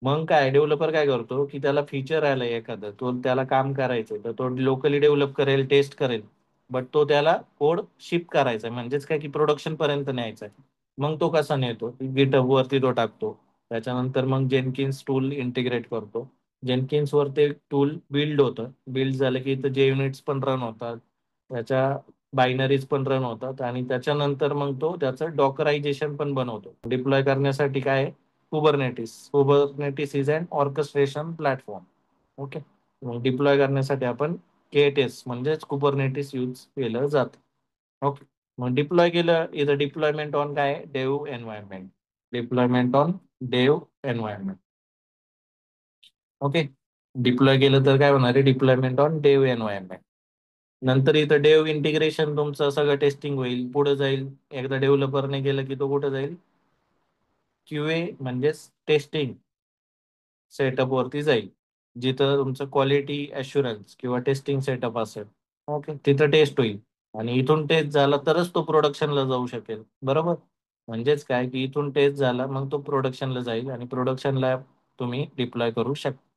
मग काय डेव्हलपर काय करतो की त्याला फीचर आलंय एखादं, तो त्याला काम करायचं तर तो लोकली डेव्हलप करेल, टेस्ट करेल, बट तो त्याला कोड शिप करायचा आहे, म्हणजेच काय की प्रोडक्शन पर्यंत न्यायचा आहे. मग तो कसा नेतो, गिटहब वरती तो टाकतो. त्याच्यानंतर मग जेनकिन्स टूल इंटिग्रेट करतो. जेनकिन्स वर ते टूल बिल्ड होतं. बिल्ड झालं की इथं जे युनिट्स पण रन होतात, त्याच्या बायनरीज पण रन होतात, आणि त्याच्यानंतर मग तो त्याचं डॉकरायझेशन पण बनवतो. डिप्लॉय करण्यासाठी काय आहे, Kubernetes is an orchestration platform. Okay. मग डिप्लॉय करण्यासाठी आपण केटेस म्हणजेच कुबरनेटिस यूज केलं जातं. ओके. मग डिप्लॉय केलं, इथं डिप्लॉयमेंट ऑन काय आहे, डेव एन्व्हायरमेंट. डिप्लॉयमेंट ऑन डेव एन्व्हायरमेंट. ओके. डिप्लॉय केलं तर काय होणार आहे, डिप्लॉयमेंट ऑन डेव एन्व्हायरमेंट. नंतर इथं डेव इंटिग्रेशन तुमचं सगळं टेस्टिंग होईल, पुढे जाईल. एकदा डेव्हलपरने केलं की तो कुठं जाईल, क्यूए म्हणजेच टेस्टिंग सेटअप वरती जाईल, जिथं तुमचं क्वालिटी अशुरन्स किंवा टेस्टिंग सेटअप असेल. ओके, तिथं टेस्ट होईल. आणि इथून टेस्ट झाला तरच तो प्रोडक्शनला जाऊ शकेल, बरोबर. म्हणजेच काय की इथून टेस्ट झाला मग तो प्रोडक्शनला जाईल, आणि प्रोडक्शनला तुम्ही डिप्लॉय करू शकता.